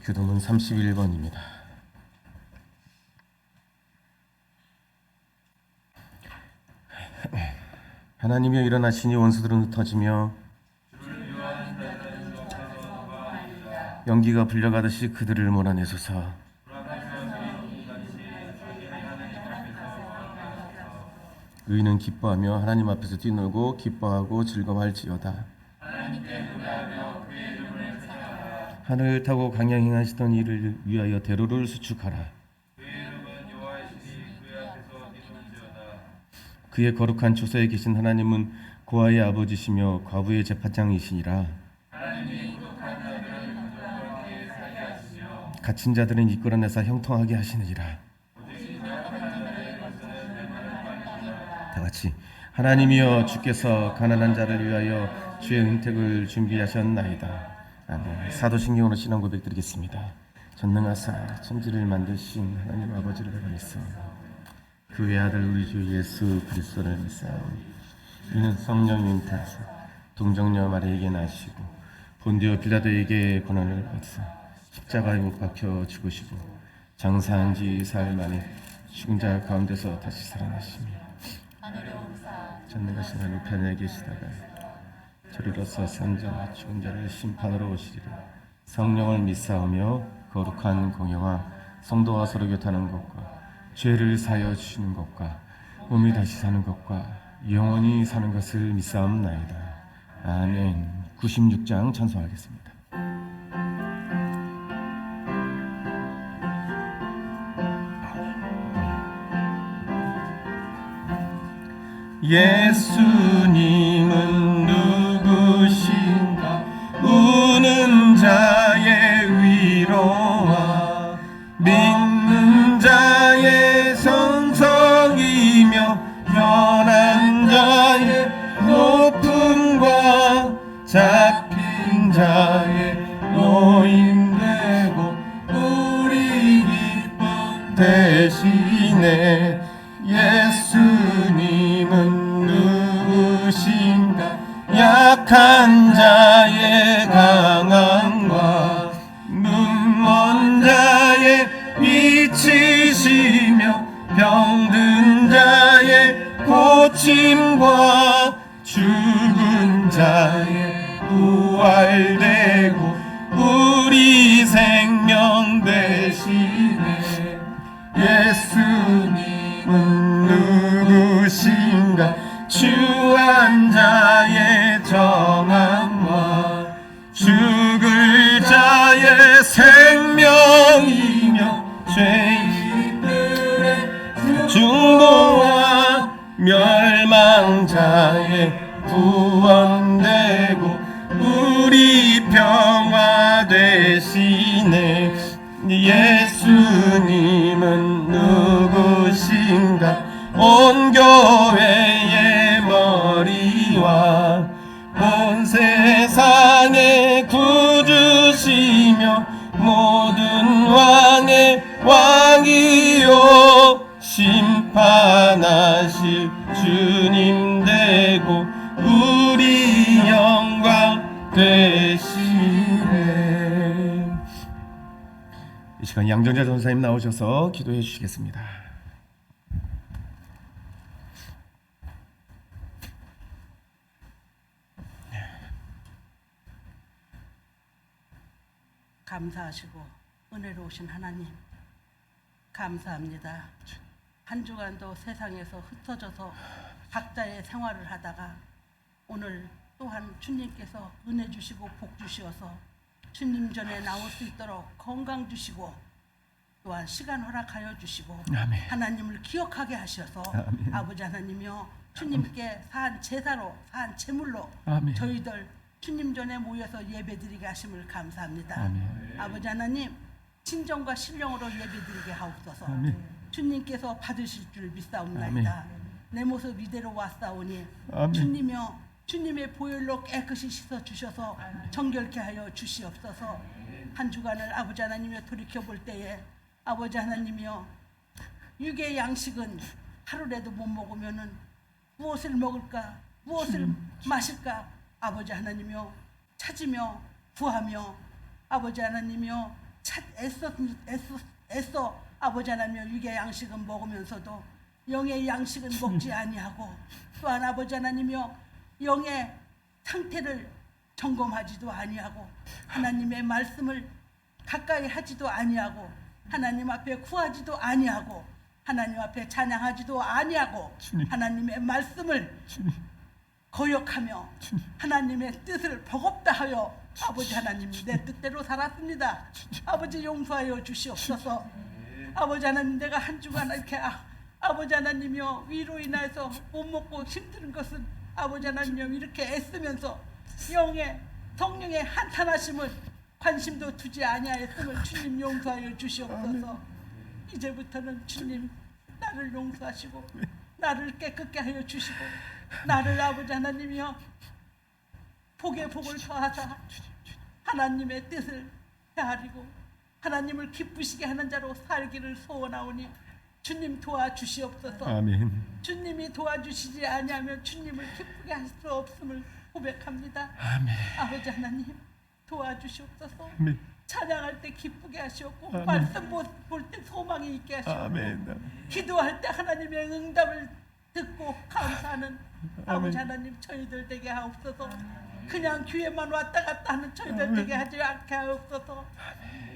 교도문 31번입니다. 하나님이여 일어나시니 원수들은 흩어지며 연기가 불려가듯이 그들을 몰아내소서. 의인은 기뻐하며 하나님 앞에서 뛰놀고 기뻐하고 즐거워할지어다. 하늘을 타고 강양 행하시던 이를 위하여 대로를 수축하라. 그의 거룩한 초소에 계신 하나님은 고아의 아버지시며 과부의 재판장이시니라. 갇힌 자들은 이끌어내사 형통하게 하시느니라. 다 같이 하나님이여 주께서 가난한 자를 위하여 주의 은택을 준비하셨나이다. 아멘. 사도신경으로 신앙 고백드리겠습니다. 전능하사 천지를 만드신 하나님 아버지를 내가 믿사오니 그의 아들 우리 주 예수 그리스도를 믿사오니 이는 성령의 잉태하사 동정녀 마리아에게 나시고 본디오 빌라도에게 고난을 받으사 십자가에 못 박혀 죽으시고 장사한 지 사흘 만에 죽은 자 가운데서 다시 살아나시며 전능하신 하늘 편에 계시다가 저리로서 산자 죽은 자를 심판하러 오시리라. 성령을 믿사오며 거룩한 공예와 성도와 서로 교통하는 것과 죄를 사하여 주시는 것과 몸이 다시 사는 것과 영원히 사는 것을 믿사옵나이다. 아멘. 96장 찬송하겠습니다. 예수님은 누구신가? 우는 자의 위로와 믿는 자의 성성이며 변한 자의 높음과 잡힌 자의 노임되고 우리 기쁨 대신에 예수님은 누구신가? 약한 자의 강함과 눈먼 자의 빛이시며 병든 자의 고침과 죽은 자의 부활되고 우리 생명 대신에 예수님은 누구신가? 주한 자의 정함과 죽을 자의 생명이며 죄인들의 중보와 멸망자의 구원되고 우리 평화 대신에 예수님은 누구신가? 온 교회의 머리와 온 세상의 구주시며 모든 왕의 왕이요 심판하실 주님 되고 우리 영광 되시네. 이 시간 양정자 전사님 나오셔서 기도해 주시겠습니다. 감사하시고 은혜로우신 하나님 감사합니다. 한 주간도 세상에서 흩어져서 각자의 생활을 하다가 오늘 또한 주님께서 은혜 주시고 복 주시어서 주님 전에 나올 수 있도록 건강 주시고 또한 시간 허락하여 주시고 아멘. 하나님을 기억하게 하셔서 아멘. 아버지 하나님이여 주님께 사한 제사로 사한 제물로 아멘. 저희들 주님 전에 모여서 예배드리게 하심을 감사합니다. 아멘. 아버지 하나님 진정과 신령으로 예배드리게 하옵소서. 아멘. 주님께서 받으실 줄 믿사옵나이다. 내 모습 이대로 왔사오니 아멘. 주님이여 주님의 보혈로 깨끗이 씻어 주셔서 정결케 하여 주시옵소서. 한 주간을 아버지 하나님이여 돌이켜볼 때에 아버지 하나님이여 육의 양식은 하루라도 못 먹으면은 무엇을 먹을까 무엇을 마실까 아버지 하나님이여 찾으며 구하며 아버지 하나님이여 애써 아버지 하나님여 육의 양식은 먹으면서도 영의 양식은 먹지 아니하고, 또한 아버지 하나님여 영의 상태를 점검하지도 아니하고, 하나님의 말씀을 가까이 하지도 아니하고, 하나님 앞에 구하지도 아니하고, 하나님 앞에 찬양하지도 아니하고, 하나님의 말씀을 거역하며 하나님의 뜻을 버겁다 하여 아버지 하나님 내 뜻대로 살았습니다. 아버지 용서하여 주시옵소서. 아버지 하나님, 내가 한 주간 이렇게 아버지 하나님이여 위로 인해서 못 먹고 힘드는 것은 아버지 하나님이여 이렇게 애쓰면서 영의 성령의 한탄하심을 관심도 두지 아니하였음을 주님 용서하여 주시옵소서. 이제부터는 주님 나를 용서하시고 나를 깨끗게 하여 주시고 나를 아버지 하나님이여 복에 복을 더하사 하나님의 뜻을 헤아리고 하나님을 기쁘시게 하는 자로 살기를 소원하오니 주님 도와주시옵소서. 아멘. 주님이 도와주시지 아니하면 주님을 기쁘게 할 수 없음을 고백합니다. 아멘. 아버지 하나님 도와주시옵소서. 아멘. 찬양할 때 기쁘게 하시옵고, 아멘. 말씀 볼 때 소망이 있게 하시옵고, 아멘. 기도할 때 하나님의 응답을 듣고 감사하는 아버지 아멘. 하나님 저희들 되게 하옵소서. 그냥 교회만 왔다 갔다 하는 저희들 되게 하지 않게 하옵소서.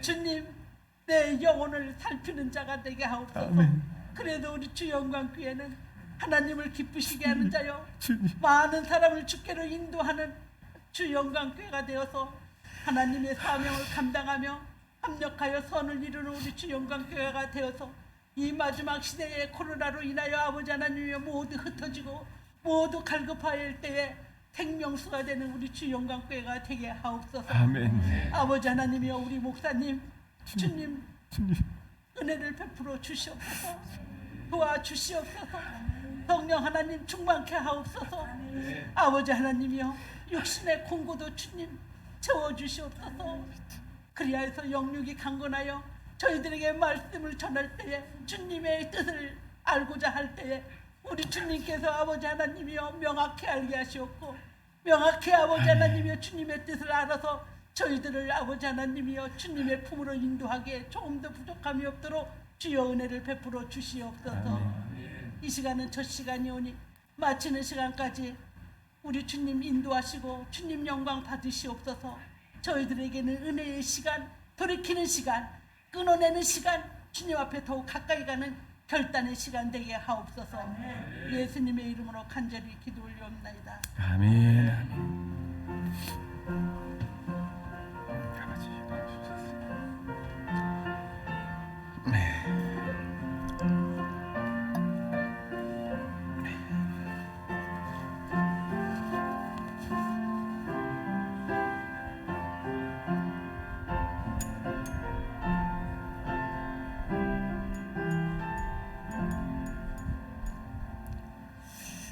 주님, 내 영혼을 살피는 자가 되게 하옵소서. 아멘. 그래도 우리 주 영광교회는 하나님을 기쁘시게 하는 자요, 주님. 많은 사람을 주께로 인도하는 주 영광교회가 되어서 하나님의 사명을 감당하며 합력하여 선을 이루는 우리 주 영광교회가 되어서 이 마지막 시대에 코로나로 인하여 아버지 하나님이 모두 흩어지고 모두 갈급하일 때에 생명수가 되는 우리 주 영광교회가 되게 하옵소서. 아멘. 아버지 하나님이여 우리 목사님 주님 주님. 은혜를 베풀어 주시옵소서. 도와주시옵소서. 성령 하나님 충만케 하옵소서. 아버지 하나님이여 육신의 공고도 주님 채워주시옵소서. 그리하여서 영육이 강건하여 저희들에게 말씀을 전할 때에 주님의 뜻을 알고자 할 때에 우리 주님께서 아버지 하나님이여 명확히 알게 하시옵고, 명확히 아버지 하나님이여 주님의 뜻을 알아서 저희들을 아버지 하나님이여 주님의 품으로 인도하기에 조금도 부족함이 없도록 주여 은혜를 베풀어 주시옵소서. 이 시간은 첫 시간이오니 마치는 시간까지 우리 주님 인도하시고 주님 영광 받으시옵소서. 저희들에게는 은혜의 시간, 돌이키는 시간, 끊어내는 시간, 주님 앞에 더욱 가까이 가는 결단의 시간 되게 하옵소서. 예수님의 이름으로 간절히 기도 올리옵나이다. 아멘. 아멘. 아버지 도와주셔서. 네.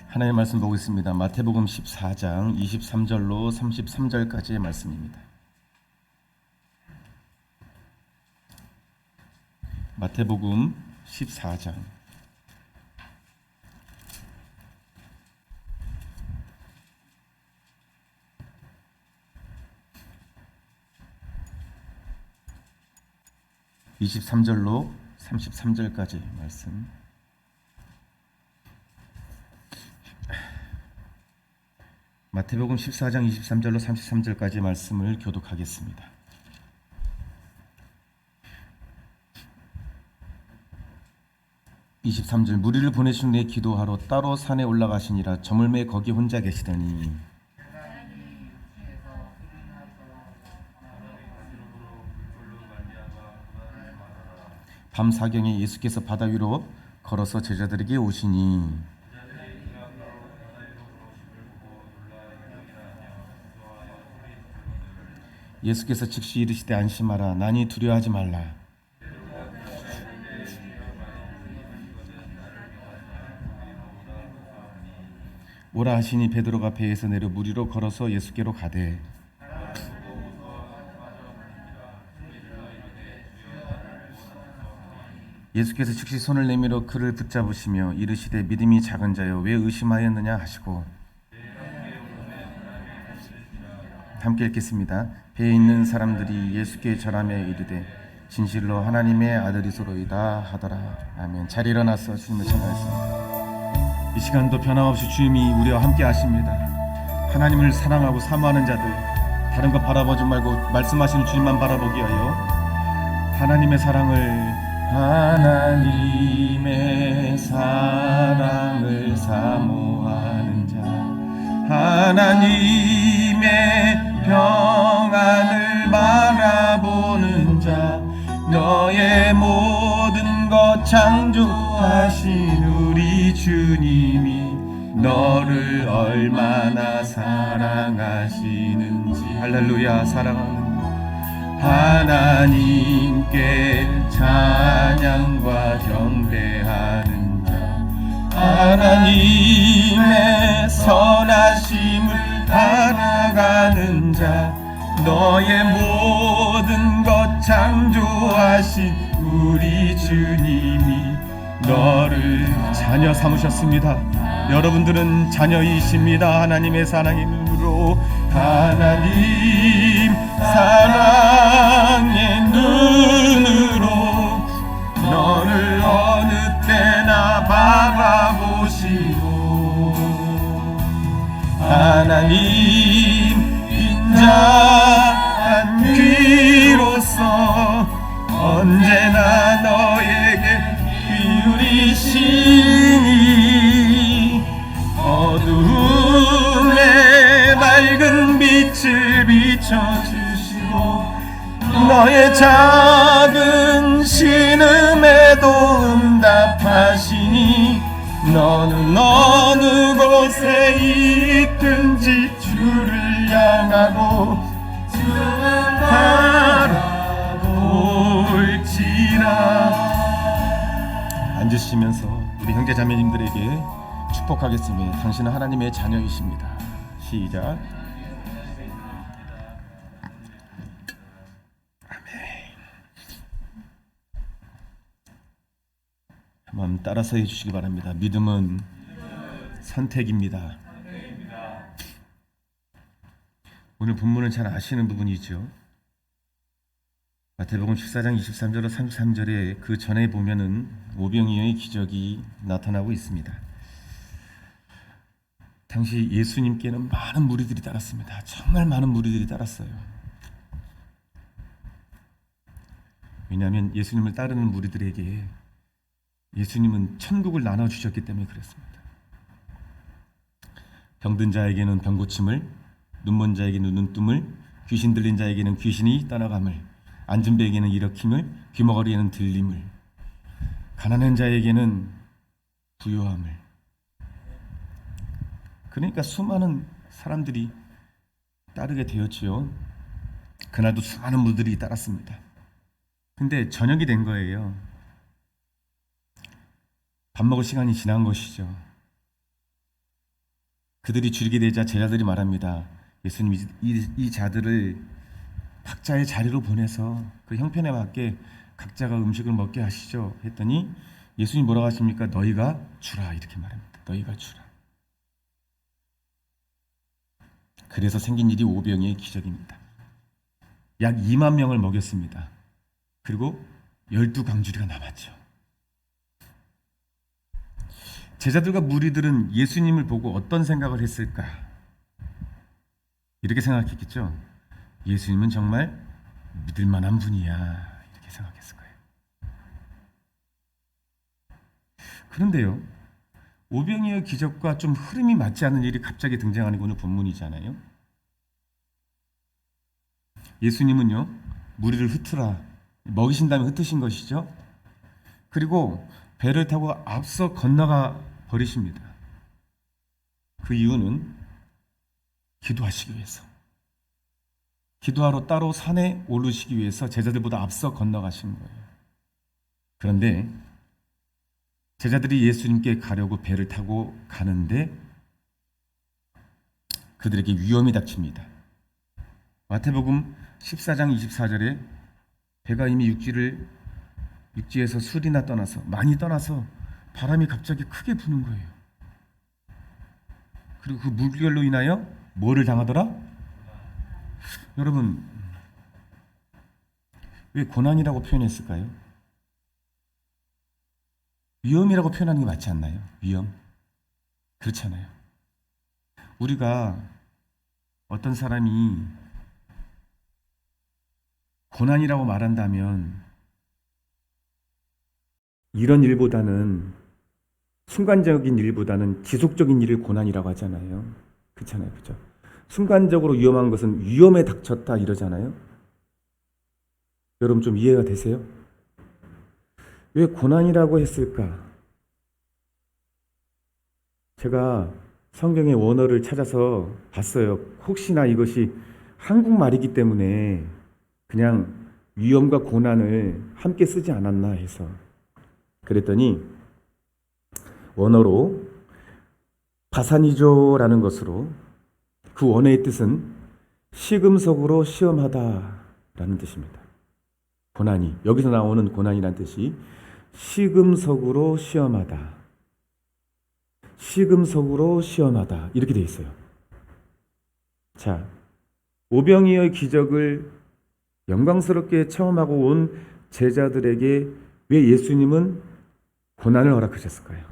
하나님의 말씀 보겠습니다. 마태복음 14장 23절로 33절까지의 말씀입니다. 마태복음 14장 23절로 33절까지 말씀. 마태복음 14장 23절로 33절까지 말씀을 교독하겠습니다. (23절) 무리를 보내신 후에 기도하러 따로 산에 올라가시니라. 저물매 거기 혼자 계시더니 밤 사경에 예수께서 바다 위로 걸어서 제자들에게 오시니 예수께서 즉시 이르시되 안심하라. 나니 두려워하지 말라. 오라 하시니 베드로가 배에서 내려 물 위로 걸어서 예수께로 가되 예수께서 즉시 손을 내밀어 그를 붙잡으시며 이르시되 믿음이 작은 자여 왜 의심하였느냐 하시고 함께 읽겠습니다. 배에 있는 사람들이 예수께 절하며 이르되 진실로 하나님의 아들이소로이다 하더라. 아멘. 잘 일어나서 주님을 찬양했습니다. 이 시간도 변함없이 주님이 우리와 함께 하십니다. 하나님을 사랑하고 사모하는 자들, 다른 것 바라보지 말고 말씀하시는 주님만 바라보기 하여 하나님의 사랑을 사모하는 자, 하나님의 평안을 바라보는 자, 너의 모든 것 창조하신 우리 주님이 너를 얼마나 사랑하시는지. 할렐루야. 사랑하는 하나님께 찬양과 경배하는 자, 하나님의 선하심을 알아가는 자, 너의 모든 것 창조하신 우리 주님이 너를 자녀 삼으셨습니다. 여러분들은 자녀이십니다. 하나님의 사랑으로. 하나님 사랑의 눈으로 너를 어느 때나 바라보시고, 하나님 빈자한 귀로서 언제나 너에게 기울이시니 어두움에 밝은 빛을 비춰주시고, 너의 작은 신음에도 응답하시니 너는 어느 곳에 있든지 주를 향하고 바라볼지라. 앉으시면서 우리 형제 자매님들에게 축복하겠습니다. 당신은 하나님의 자녀이십니다. 시작. 한번 따라서 해주시기 바랍니다. 믿음은 선택입니다. 오늘 본문은 잘 아시는 부분이죠. 마태복음 14장 23절로 33절에 그 전에 보면은 오병이어의 기적이 나타나고 있습니다. 당시 예수님께는 많은 무리들이 따랐습니다. 정말 많은 무리들이 따랐어요. 왜냐하면 예수님을 따르는 무리들에게 예수님은 천국을 나눠주셨기 때문에 그랬습니다. 병든 자에게는 병고침을, 눈먼 자에게는 눈뜸을, 귀신 들린 자에게는 귀신이 떠나감을, 앉은 배에게는 일으킴을, 귀머거리에는 들림을, 가난한 자에게는 부요함을. 그러니까 수많은 사람들이 따르게 되었지요. 그날도 수많은 무들이 따랐습니다. 근데 저녁이 된 거예요. 밥 먹을 시간이 지난 것이죠. 그들이 줄이게 되자 제자들이 말합니다. 예수님, 이 자들을 각자의 자리로 보내서 그 형편에 맞게 각자가 음식을 먹게 하시죠. 했더니 예수님 뭐라고 하십니까? 너희가 주라, 이렇게 말합니다. 너희가 주라. 그래서 생긴 일이 오병이의 기적입니다. 약 2만 명을 먹였습니다. 그리고 12광주리가 남았죠. 제자들과 무리들은 예수님을 보고 어떤 생각을 했을까? 이렇게 생각했겠죠. 예수님은 정말 믿을 만한 분이야, 이렇게 생각했을 거예요. 그런데요, 오병이어의 기적과 좀 흐름이 맞지 않는 일이 갑자기 등장하는 게 오늘 본문이잖아요. 예수님은요, 무리를 흩으라, 먹이신 다음에 흩으신 것이죠. 그리고 배를 타고 앞서 건너가 버리십니다. 그 이유는 기도하시기 위해서, 기도하러 따로 산에 오르시기 위해서 제자들보다 앞서 건너가신 거예요. 그런데 제자들이 예수님께 가려고 배를 타고 가는데 그들에게 위험이 닥칩니다. 마태복음 14장 24절에 배가 이미 육지에서 술이나 떠나서, 많이 떠나서 바람이 갑자기 크게 부는 거예요. 그리고 그 물결로 인하여 뭐를 당하더라? 여러분, 왜 고난이라고 표현했을까요? 위험이라고 표현하는 게 맞지 않나요? 위험. 그렇잖아요. 우리가 어떤 사람이 고난이라고 말한다면 이런 일보다는 순간적인 일보다는 지속적인 일을 고난이라고 하잖아요. 그렇잖아요. 그죠? 순간적으로 위험한 것은 위험에 닥쳤다 이러잖아요. 여러분 좀 이해가 되세요? 왜 고난이라고 했을까? 제가 성경의 원어를 찾아서 봤어요. 혹시나 이것이 한국말이기 때문에 그냥 위험과 고난을 함께 쓰지 않았나 해서 그랬더니 원어로 바사니조라는 것으로 그 원어의 뜻은 시금석으로 시험하다라는 뜻입니다. 고난이, 여기서 나오는 고난이라는 뜻이 시금석으로 시험하다, 시금석으로 시험하다 이렇게 돼 있어요. 자, 오병이어의 기적을 영광스럽게 체험하고 온 제자들에게 왜 예수님은 고난을 허락하셨을까요?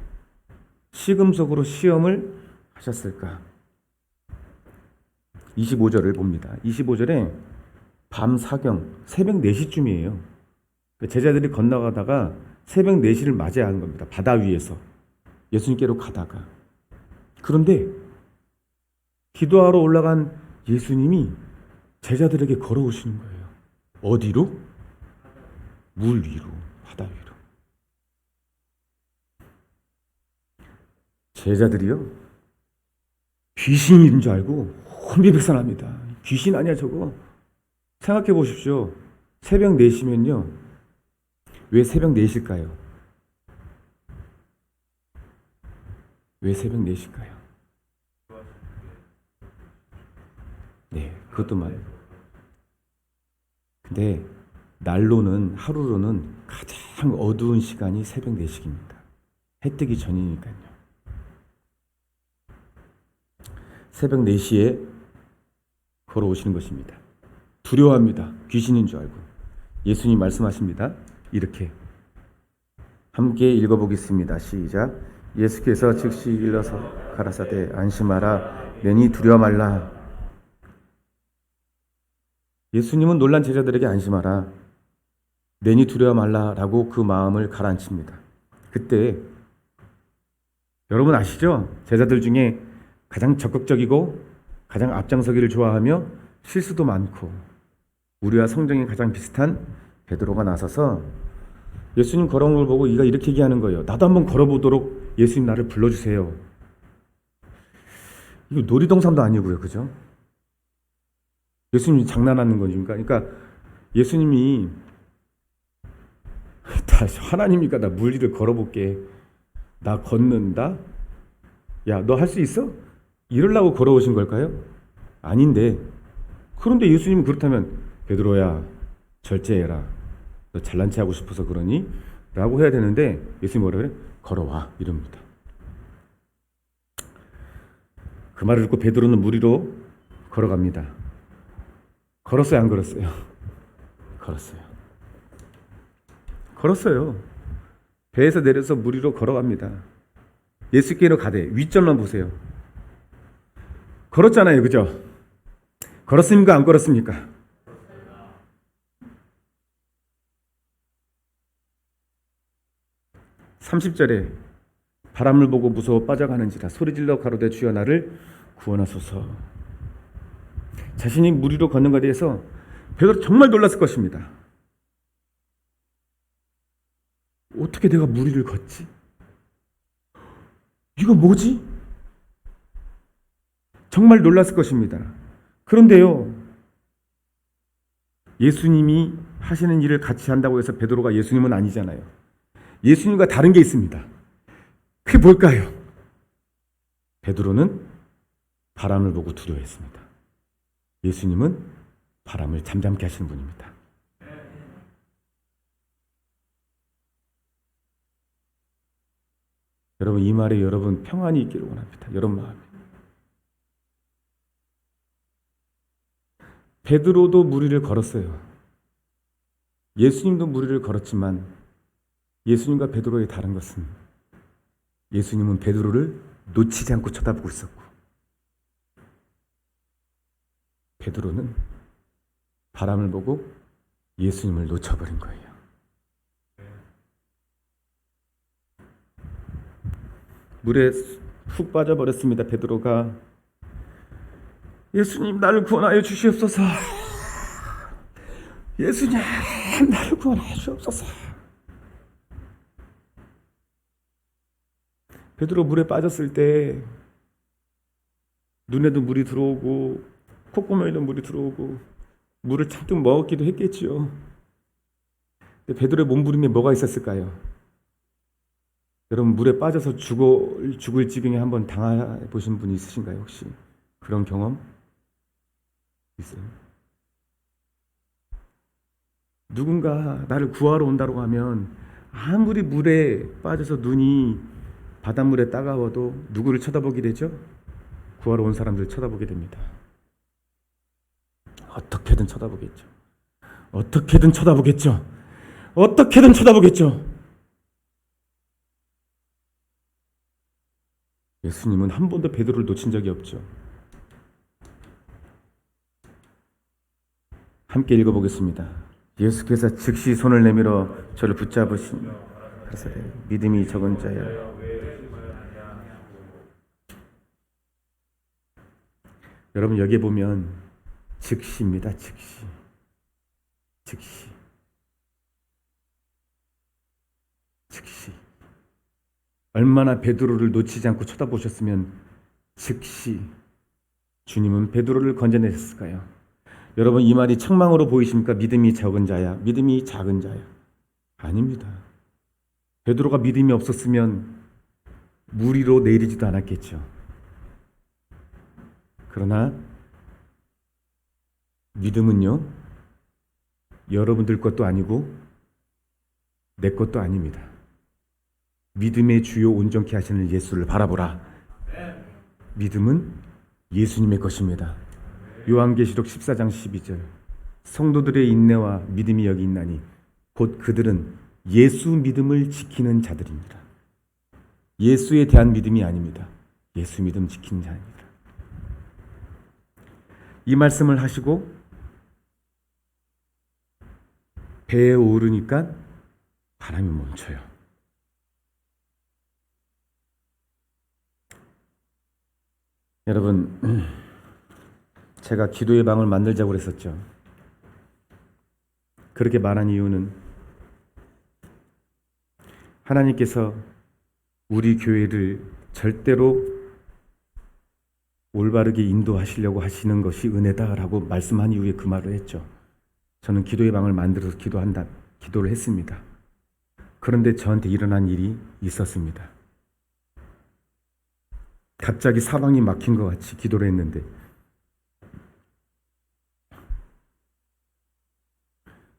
시금석으로 시험을 하셨을까? 25절을 봅니다. 25절에 밤 사경, 새벽 4시쯤이에요. 제자들이 건너가다가 새벽 4시를 맞이한 겁니다. 바다 위에서 예수님께로 가다가. 그런데 기도하러 올라간 예수님이 제자들에게 걸어오시는 거예요. 어디로? 물 위로, 바다 위로. 제자들이요, 귀신인 줄 알고 혼비백산합니다. 귀신 아니야 저거. 생각해 보십시오. 새벽 4시면요. 왜 새벽 4시일까요? 왜 새벽 4시일까요? 네, 그것도 맞아요. 근데 날로는, 하루로는 가장 어두운 시간이 새벽 4시입니다. 해 뜨기 전이니까요. 새벽 4시에 걸어오시는 것입니다. 두려워합니다. 귀신인 줄 알고. 예수님 말씀하십니다. 이렇게 함께 읽어보겠습니다. 시작. 예수께서 즉시 일러서 가라사대 안심하라 내니 두려워 말라. 예수님은 놀란 제자들에게 안심하라 내니 두려워 말라라고 그 마음을 가라앉힙니다. 그때 여러분 아시죠? 제자들 중에 가장 적극적이고 가장 앞장서기를 좋아하며 실수도 많고 우리와 성정이 가장 비슷한 베드로가 나서서 예수님 걸어온 걸 보고 이가 이렇게 얘기하는 거예요. 나도 한번 걸어보도록 예수님 나를 불러주세요. 이거 놀이동산도 아니고요. 그죠? 예수님이 장난하는 거니까. 그러니까 예수님이 하나님이니까 나 물 위를 걸어볼게. 나 걷는다? 야, 너 할 수 있어? 이러려고 걸어오신 걸까요? 아닌데. 그런데 예수님은 그렇다면 베드로야 절제해라. 너 잘난 체 하고 싶어서 그러니? 라고 해야 되는데 예수님이 뭐라 그래? 걸어와 이럽니다. 그 말을 듣고 베드로는 물 위로 걸어갑니다. 걸었어요? 안 걸었어요? 걸었어요. 걸었어요. 배에서 내려서 물 위로 걸어갑니다. 예수께로 가되 윗점만 보세요. 걸었잖아요. 그죠? 걸었습니까? 안 걸었습니까? (30절에) 바람을 보고 무서워 빠져가는지라 소리질러 가로되 주여 나를 구원하소서. 자신이 물 위로 걷는 것에 대해서 베드로 정말 놀랐을 것입니다. 어떻게 내가 물 위를 걷지? 이거 뭐지? 정말 놀랐을 것입니다. 그런데요, 예수님이 하시는 일을 같이 한다고 해서 베드로가 예수님은 아니잖아요. 예수님과 다른 게 있습니다. 그게 뭘까요? 베드로는 바람을 보고 두려워했습니다. 예수님은 바람을 잠잠케 하시는 분입니다. 여러분, 이 말에 여러분 평안이 있기를 원합니다. 여러분 마음에. 베드로도 물 위를 걸었어요. 예수님도 무리를 걸었지만 예수님과 베드로의 다른 것은 예수님은 베드로를 놓치지 않고 쳐다보고 있었고 베드로는 바람을 보고 예수님을 놓쳐버린 거예요. 물에 훅 빠져버렸습니다. 베드로가 예수님 나를 구원하여 주시옵소서. 예수님 나를 구원하여 주옵소서. 베드로 물에 빠졌을 때 눈에도 물이 들어오고 콧구멍에도 물이 들어오고 물을 잔뜩 먹었기도 했겠지요. 근데 베드로의 몸부림에 뭐가 있었을까요? 여러분 물에 빠져서 죽을 지경에 한번 당해보신 분이 있으신가요? 혹시 그런 경험 있어요? 누군가 나를 구하러 온다고 하면 아무리 물에 빠져서 눈이 바닷물에 따가워도 누구를 쳐다보게 되죠? 구하러 온 사람들 쳐다보게 됩니다. 어떻게든 쳐다보겠죠. 어떻게든 쳐다보겠죠. 어떻게든 쳐다보겠죠. 예수님은 한 번도 베드로를 놓친 적이 없죠. 함께 읽어보겠습니다. 예수께서 즉시 손을 내밀어 저를 붙잡으시니 가라사대 믿음이 적은 자야. 여러분 여기에 보면 즉시입니다. 즉시. 얼마나 베드로를 놓치지 않고 쳐다보셨으면 즉시 주님은 베드로를 건져내셨을까요? 여러분 이 말이 책망으로 보이십니까? 믿음이 적은 자야, 믿음이 작은 자야. 아닙니다. 베드로가 믿음이 없었으면 물 위로 내리지도 않았겠죠. 그러나 믿음은요, 여러분들 것도 아니고 내 것도 아닙니다. 믿음의 주요 온전케 하시는 예수를 바라보라. 믿음은 예수님의 것입니다. 요한계시록 14장 12절 성도들의 인내와 믿음이 여기 있나니 곧 그들은 예수 믿음을 지키는 자들입니다. 예수에 대한 믿음이 아닙니다. 예수 믿음 지키는 자입니다. 이 말씀을 하시고 배에 오르니까 바람이 멈춰요. 여러분, 제가 기도의 방을 만들자고 그랬었죠. 그렇게 말한 이유는 하나님께서 우리 교회를 절대로 올바르게 인도하시려고 하시는 것이 은혜다라고 말씀한 이후에 그 말을 했죠. 저는 기도의 방을 만들어서 기도를 했습니다. 그런데 저한테 일어난 일이 있었습니다. 갑자기 사방이 막힌 것 같이 기도를 했는데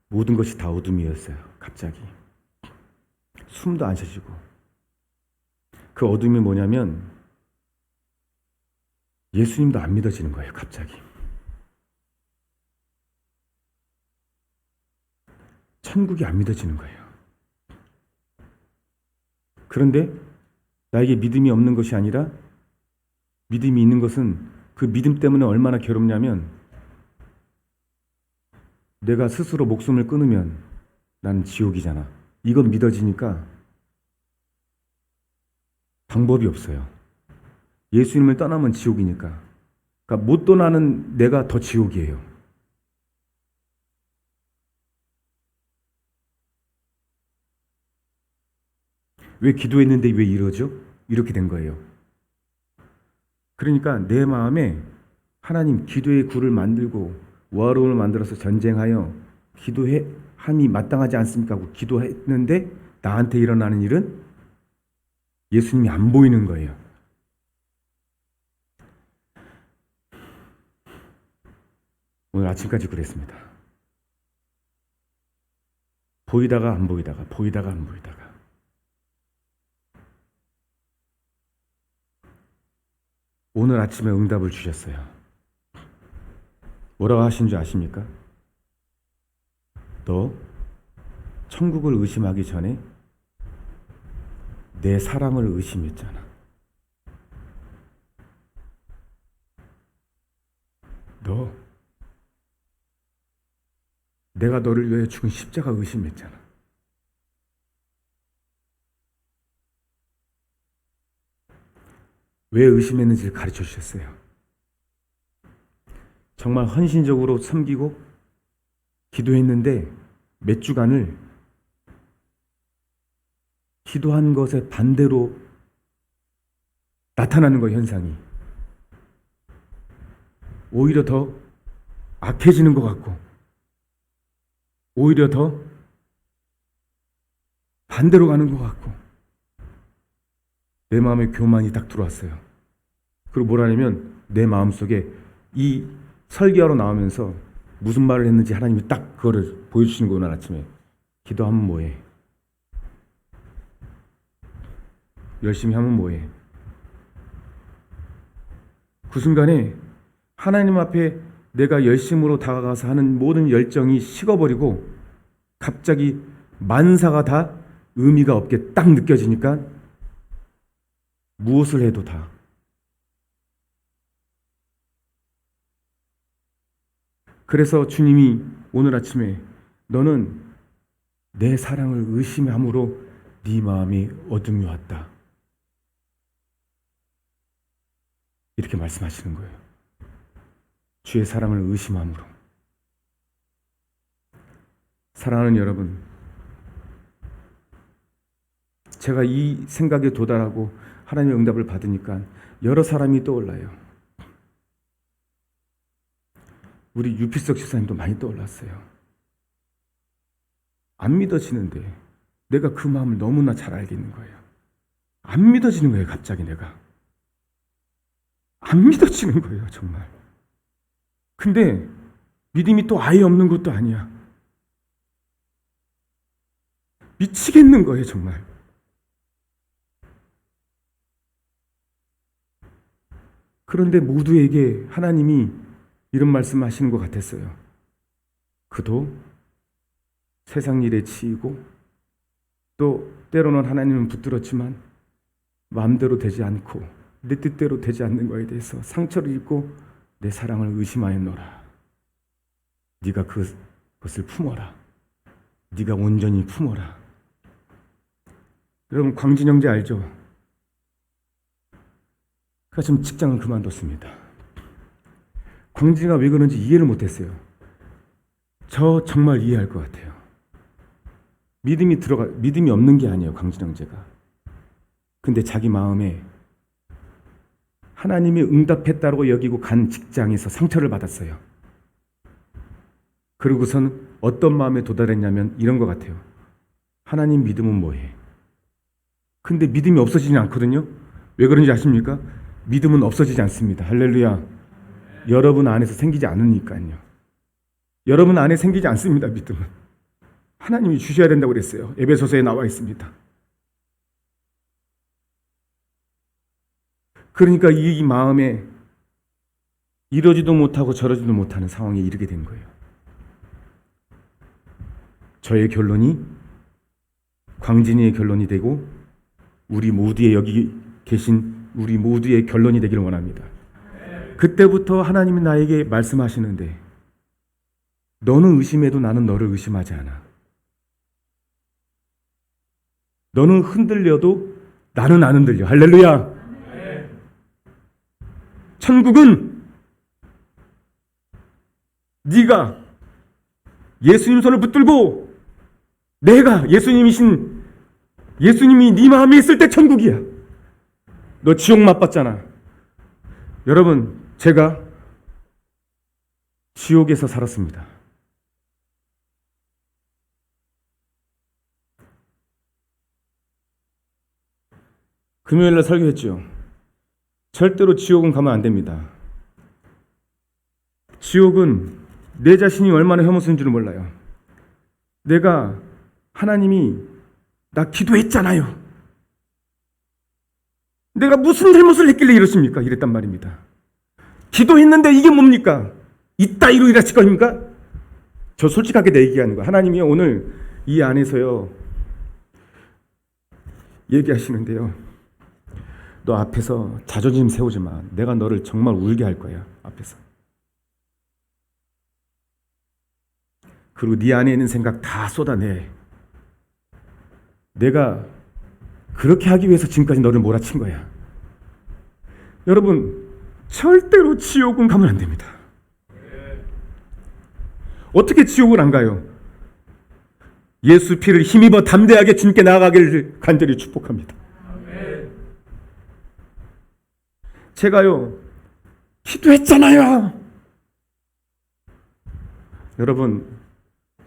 모든 것이 다 어둠이었어요. 갑자기 숨도 안 쉬시고 그 어둠이 뭐냐면 예수님도 안 믿어지는 거예요. 갑자기 천국이 안 믿어지는 거예요. 그런데 나에게 믿음이 없는 것이 아니라 믿음이 있는 것은 그 믿음 때문에 얼마나 괴롭냐면 내가 스스로 목숨을 끊으면 나는 지옥이잖아. 이건 믿어지니까 방법이 없어요. 예수님을 떠나면 지옥이니까. 그러니까 못 떠나는 내가 더 지옥이에요. 왜 기도했는데 왜 이러죠? 이렇게 된 거예요. 그러니까 내 마음에 하나님 기도의 굴을 만들고 워룸을 만들어서 전쟁하여 기도함이 마땅하지 않습니까? 하고 기도했는데 나한테 일어나는 일은 예수님이 안 보이는 거예요. 오늘 아침까지 그랬습니다. 보이다가 안 보이다가 보이다가 안 보이다가 오늘 아침에 응답을 주셨어요. 뭐라고 하신 줄 아십니까? 너 천국을 의심하기 전에 내 사랑을 의심했잖아. 너, 내가 너를 위해 죽은 십자가 의심했잖아. 왜 의심했는지를 가르쳐 주셨어요. 정말 헌신적으로 섬기고 기도했는데 몇 주간을 기도한 것에 반대로 나타나는 거예요, 현상이. 오히려 더 악해지는 것 같고, 오히려 더 반대로 가는 것 같고, 내 마음에 교만이 딱 들어왔어요. 그리고 뭐라냐면 내 마음속에 이 설교하러 나오면서 무슨 말을 했는지 하나님이 딱 그거를 보여주시는 거예요. 오늘 아침에 기도하면 뭐해? 열심히 하면 뭐해? 그 순간에 하나님 앞에 내가 열심으로 다가가서 하는 모든 열정이 식어버리고 갑자기 만사가 다 의미가 없게 딱 느껴지니까 무엇을 해도 다 그래서 주님이 오늘 아침에 너는 내 사랑을 의심함으로 네 마음이 어둠이 왔다. 이렇게 말씀하시는 거예요. 주의 사랑을 의심함으로. 사랑하는 여러분, 제가 이 생각에 도달하고 하나님의 응답을 받으니까 여러 사람이 떠올라요. 우리 유필석 집사님도 많이 떠올랐어요. 안 믿어지는데 내가 그 마음을 너무나 잘 알겠는 거예요. 안 믿어지는 거예요. 갑자기 내가 안 믿어지는 거예요. 정말. 근데 믿음이 또 아예 없는 것도 아니야. 미치겠는 거예요. 정말. 그런데 모두에게 하나님이 이런 말씀 하시는 것 같았어요. 그도 세상 일에 치이고 또 때로는 하나님은 붙들었지만 마음대로 되지 않고 내 뜻대로 되지 않는 것에 대해서 상처를 입고 내 사랑을 의심하였노라. 네가 그것을 품어라. 네가 온전히 품어라. 여러분 광진 형제 알죠? 그가 지금 직장을 그만뒀습니다. 광진이가 왜 그런지 이해를 못했어요. 저 정말 이해할 것 같아요. 믿음이 없는 게 아니에요, 광진 형제가. 근데 자기 마음에 하나님이 응답했다고 여기고 간 직장에서 상처를 받았어요. 그러고선 어떤 마음에 도달했냐면 이런 것 같아요. 하나님 믿으면 뭐해? 근데 믿음이 없어지지 않거든요. 왜 그런지 아십니까? 믿음은 없어지지 않습니다. 할렐루야. 여러분 안에서 생기지 않으니까요. 여러분 안에 생기지 않습니다. 믿음은. 하나님이 주셔야 된다고 그랬어요. 에베소서에 나와 있습니다. 그러니까 이 마음에 이러지도 못하고 저러지도 못하는 상황에 이르게 된 거예요. 저의 결론이 광진이의 결론이 되고 우리 모두의 여기 계신 우리 모두의 결론이 되기를 원합니다. 그때부터 하나님이 나에게 말씀하시는데 너는 의심해도 나는 너를 의심하지 않아. 너는 흔들려도 나는 안 흔들려. 할렐루야. 천국은 네가 예수님 손을 붙들고 내가 예수님이 네 마음에 있을 때 천국이야. 너 지옥 맛봤잖아. 여러분, 제가 지옥에서 살았습니다. 금요일날 설교했죠. 절대로 지옥은 가면 안 됩니다. 지옥은 내 자신이 얼마나 혐오스러운 줄을 몰라요. 내가 하나님이 나 기도했잖아요. 내가 무슨 잘못을 했길래 이렇습니까? 이랬단 말입니다. 기도했는데 이게 뭡니까? 이따위로 일하실 겁니까? 저 솔직하게 내 얘기하는 거야. 하나님이 오늘 이 안에서요 얘기하시는데요. 너 앞에서 자존심 세우지 마. 내가 너를 정말 울게 할 거야. 앞에서. 그리고 네 안에 있는 생각 다 쏟아내. 내가 그렇게 하기 위해서 지금까지 너를 몰아친 거야. 여러분, 절대로 지옥은 가면 안 됩니다. 어떻게 지옥을 안 가요? 예수 피를 힘입어 담대하게 주님께 나아가기를 간절히 축복합니다. 제가요 기도했잖아요. 여러분,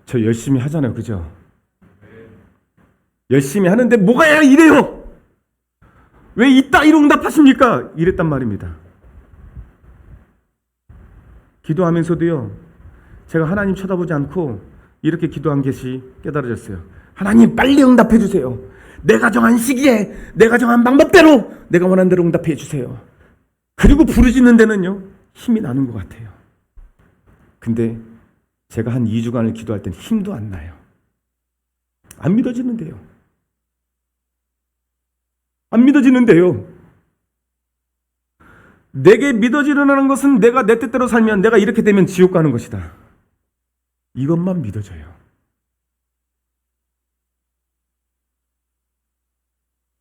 저 열심히 하잖아요, 그죠? 열심히 하는데 뭐가 이래요? 왜 이따위로 응답하십니까? 이랬단 말입니다. 기도하면서도요, 제가 하나님 쳐다보지 않고 이렇게 기도한 것이 깨달아졌어요. 하나님 빨리 응답해 주세요. 내가 정한 시기에, 내가 정한 방법대로, 내가 원하는 대로 응답해 주세요. 그리고 부르짖는 데는요 힘이 나는 것 같아요. 근데 제가 한 2주간을 기도할 땐 힘도 안 나요. 안 믿어지는데요. 안 믿어지는데요. 내게 믿어지려는 것은 내가 내 뜻대로 살면, 내가 이렇게 되면 지옥 가는 것이다. 이것만 믿어져요.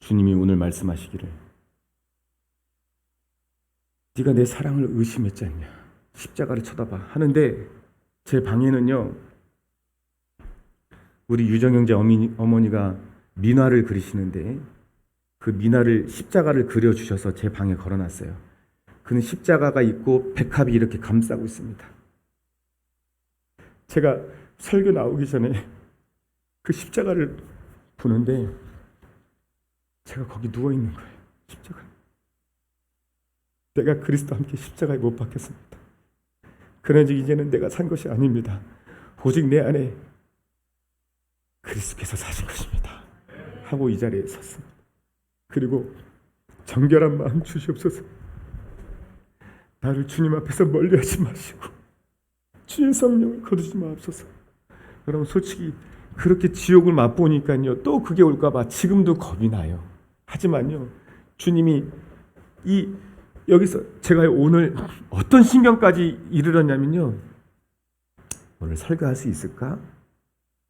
주님이 오늘 말씀하시기를, 네가 내 사랑을 의심했지 않냐, 십자가를 쳐다봐 하는데, 제 방에는요 우리 유정 형제 어머니가 민화를 그리시는데, 그 민화를, 십자가를 그려주셔서 제 방에 걸어놨어요. 그는 십자가가 있고 백합이 이렇게 감싸고 있습니다. 제가 설교 나오기 전에 그 십자가를 보는데 제가 거기 누워있는 거예요. 십자가. 내가 그리스도와 함께 십자가에 못 박혔습니다. 그런즉 이제는 내가 산 것이 아닙니다. 오직 내 안에 그리스도께서 사신 것입니다 하고 이 자리에 섰습니다. 그리고 정결한 마음 주시옵소서. 나를 주님 앞에서 멀리하지 마시고 주의 성령을 거두지 마옵소서. 여러분, 솔직히 그렇게 지옥을 맛보니까요 또 그게 올까봐 지금도 겁이 나요. 하지만요 주님이 여기서 제가 오늘 어떤 신경까지 이르렀냐면요, 오늘 설교할 수 있을까?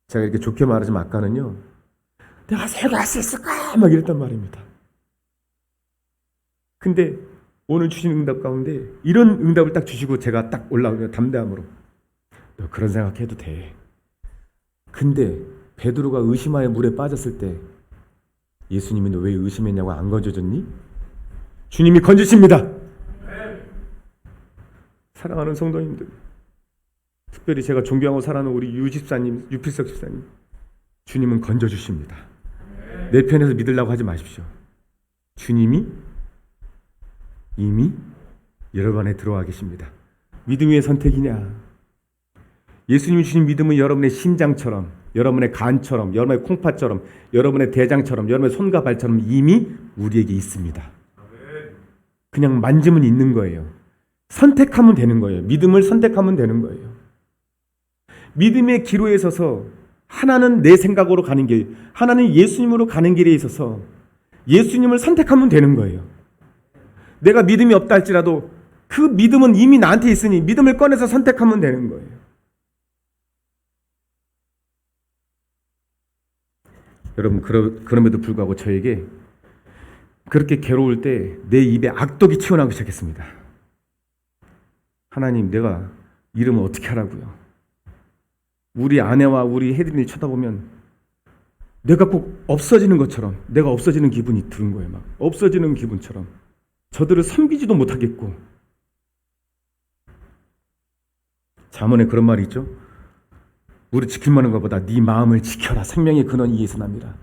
제가 이렇게 좋게 말하지만 아까는요 내가 설교할 수 있을까? 막 이랬단 말입니다. 근데 오늘 주신 응답 가운데 이런 응답을 딱 주시고 제가 딱 올라오면 담대함으로, 너 그런 생각해도 돼. 근데 베드로가 의심하여 물에 빠졌을 때 예수님이 너 왜 의심했냐고 안 건져줬니? 주님이 건지십니다. 사랑하는 성도님들, 특별히 제가 존경하고 사랑하는 우리 유필석 집사님, 주님은 건져주십니다. 내 편에서 믿으려고 하지 마십시오. 주님이 이미 여러분 안에 들어와 계십니다. 믿음의 선택이냐? 예수님이 주신 믿음은 여러분의 심장처럼, 여러분의 간처럼, 여러분의 콩팥처럼, 여러분의 대장처럼, 여러분의 손과 발처럼 이미 우리에게 있습니다. 그냥 만지면 있는 거예요. 선택하면 되는 거예요. 믿음을 선택하면 되는 거예요. 믿음의 기로에 서서 하나는 내 생각으로 가는 길, 하나는 예수님으로 가는 길에 있어서 예수님을 선택하면 되는 거예요. 내가 믿음이 없다 할지라도 그 믿음은 이미 나한테 있으니 믿음을 꺼내서 선택하면 되는 거예요. 여러분, 그럼에도 불구하고 저에게 그렇게 괴로울 때 내 입에 악독이 튀어나오기 시작했습니다. 하나님, 내가 이러면 어떻게 하라고요? 우리 아내와 우리 혜린이 쳐다보면 내가 꼭 없어지는 것처럼, 내가 없어지는 기분이 드는 거예요. 막 없어지는 기분처럼. 저들을 섬기지도 못하겠고. 잠언에 그런 말이 있죠. 우리 지킬 만한 것보다 네 마음을 지켜라. 생명의 근원 이에서 납니다.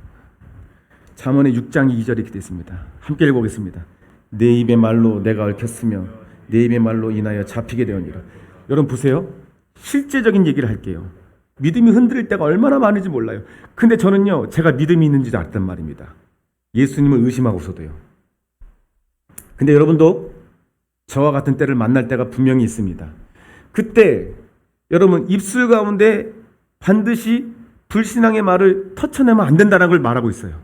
잠언의 6장 2절에 이렇게 되어 있습니다. 함께 읽어보겠습니다. 내 입의 말로 내가 얽혔으며 내 입의 말로 인하여 잡히게 되었니라. 여러분 보세요. 실제적인 얘기를 할게요. 믿음이 흔들릴 때가 얼마나 많은지 몰라요. 근데 저는요, 제가 믿음이 있는지 알았단 말입니다. 예수님을 의심하고서도요. 근데 여러분도 저와 같은 때를 만날 때가 분명히 있습니다. 그때 여러분 입술 가운데 반드시 불신앙의 말을 터쳐내면 안 된다는 걸 말하고 있어요.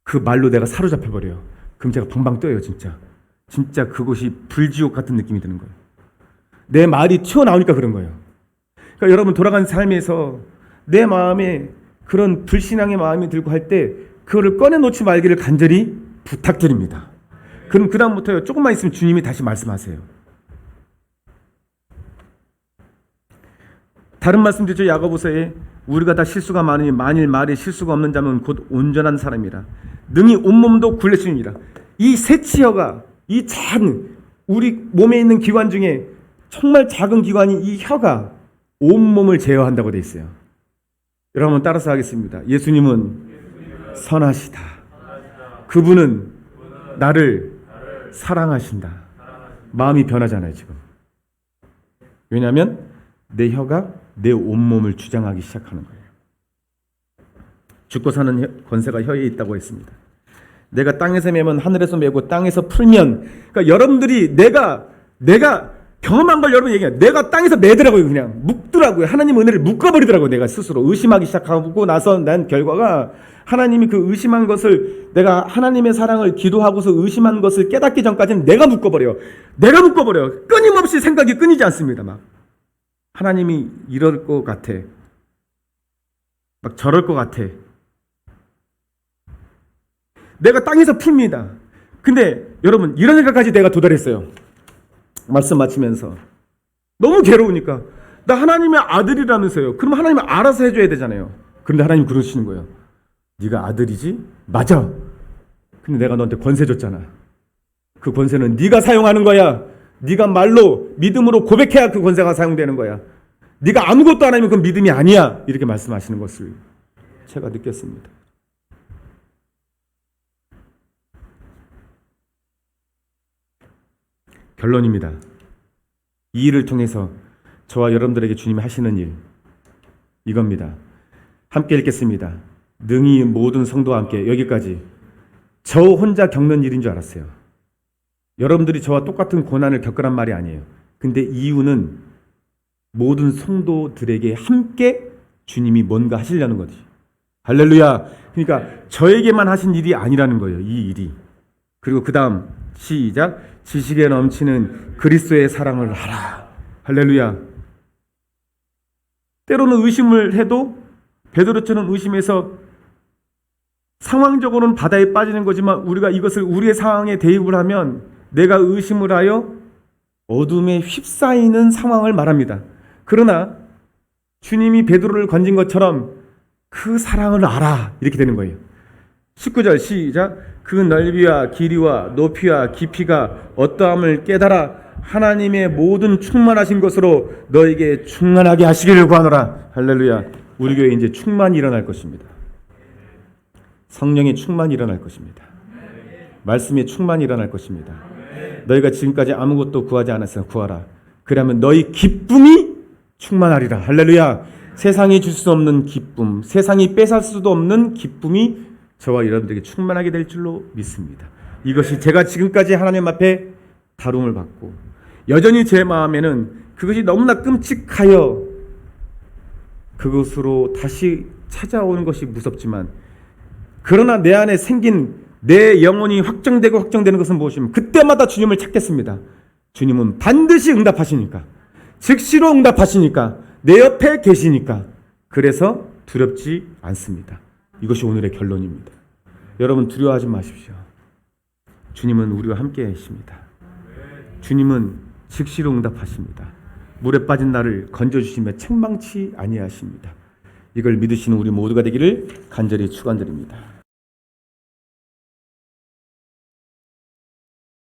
그 말로 내가 사로잡혀 버려요. 그럼 제가 방방 떠요. 진짜 그것이 불지옥 같은 느낌이 드는 거예요. 내 말이 튀어나오니까 그런 거예요. 그러니까 여러분, 돌아간 삶에서 내 마음에 그런 불신앙의 마음이 들고 할 때 그거를 꺼내놓지 말기를 간절히 부탁드립니다. 그럼 그 다음부터요, 조금만 있으면 주님이 다시 말씀하세요. 다른 말씀드렸죠. 야고보서에 우리가 다 실수가 많으니 만일 말에 실수가 없는 자면 곧 온전한 사람이라 능히 온몸도 굴레시니라. 이 새치혀가, 이 작은 우리 몸에 있는 기관 중에 정말 작은 기관이 이 혀가 온몸을 제어한다고 되어 있어요. 여러분 따라서 하겠습니다. 예수님은 선하시다. 그분은 나를 사랑하신다. 마음이 변하잖아요 지금. 왜냐하면 내 혀가 내 온몸을 주장하기 시작하는 거예요. 죽고 사는 권세가 혀에 있다고 했습니다. 내가 땅에서 매면 하늘에서 매고 땅에서 풀면, 그러니까 여러분들이 내가 경험한 걸 여러분 얘기해요. 내가 땅에서 매더라고요. 그냥 묶더라고요. 하나님 은혜를 묶어버리더라고요. 내가 스스로 의심하기 시작하고 나서 난 결과가 하나님이 그 의심한 것을, 내가 하나님의 사랑을 기도하고서 의심한 것을 깨닫기 전까지는 내가 묶어버려요. 끊임없이 생각이 끊이지 않습니다. 막 하나님이 이럴 것 같아, 막 저럴 것 같아. 내가 땅에서 풉니다. 근데 여러분 이런 생각까지 내가 도달했어요. 말씀 마치면서 너무 괴로우니까, 나 하나님의 아들이라면서요. 그럼 하나님은 알아서 해줘야 되잖아요. 그런데 하나님 그러시는 거예요. 네가 아들이지? 맞아. 근데 내가 너한테 권세 줬잖아. 그 권세는 네가 사용하는 거야. 네가 말로 믿음으로 고백해야 그 권세가 사용되는 거야. 네가 아무것도 안 하면 그건 믿음이 아니야. 이렇게 말씀하시는 것을 제가 느꼈습니다. 결론입니다. 이 일을 통해서 저와 여러분들에게 주님이 하시는 일, 이겁니다. 함께 읽겠습니다. 능히 모든 성도와 함께. 여기까지. 저 혼자 겪는 일인 줄 알았어요. 여러분들이 저와 똑같은 고난을 겪으란 말이 아니에요. 근데 이유는 모든 성도들에게 함께 주님이 뭔가 하시려는 거지. 할렐루야. 그러니까 저에게만 하신 일이 아니라는 거예요. 이 일이. 그리고 그 다음 시작. 지식에 넘치는 그리스도의 사랑을 하라. 할렐루야. 때로는 의심을 해도 베드로처럼 의심해서 상황적으로는 바다에 빠지는 거지만, 우리가 이것을 우리의 상황에 대입을 하면 내가 의심을 하여 어둠에 휩싸이는 상황을 말합니다. 그러나 주님이 베드로를 건진 것처럼 그 사랑을 알아. 이렇게 되는 거예요. 19절 시작. 그 넓이와 길이와 높이와 깊이가 어떠함을 깨달아 하나님의 모든 충만하신 것으로 너에게 충만하게 하시기를 구하노라. 할렐루야. 우리 교회에 이제 충만이 일어날 것입니다. 성령의 충만이 일어날 것입니다. 말씀의 충만이 일어날 것입니다. 너희가 지금까지 아무것도 구하지 않았으면 구하라. 그러면 너희 기쁨이 충만하리라. 할렐루야. 세상이 줄 수 없는 기쁨, 세상이 뺏을 수도 없는 기쁨이 저와 여러분들에게 충만하게 될 줄로 믿습니다. 이것이 제가 지금까지 하나님 앞에 다룸을 받고 여전히 제 마음에는 그것이 너무나 끔찍하여 그것으로 다시 찾아오는 것이 무섭지만, 그러나 내 안에 생긴 내 영혼이 확정되는 것은 무엇이면 그때마다 주님을 찾겠습니다. 주님은 반드시 응답하시니까, 즉시로 응답하시니까, 내 옆에 계시니까, 그래서 두렵지 않습니다. 이것이 오늘의 결론입니다. 여러분 두려워하지 마십시오. 주님은 우리와 함께 계십니다. 주님은 즉시로 응답하십니다. 물에 빠진 나를 건져주시며 책망치 아니하십니다. 이걸 믿으시는 우리 모두가 되기를 간절히 축원드립니다.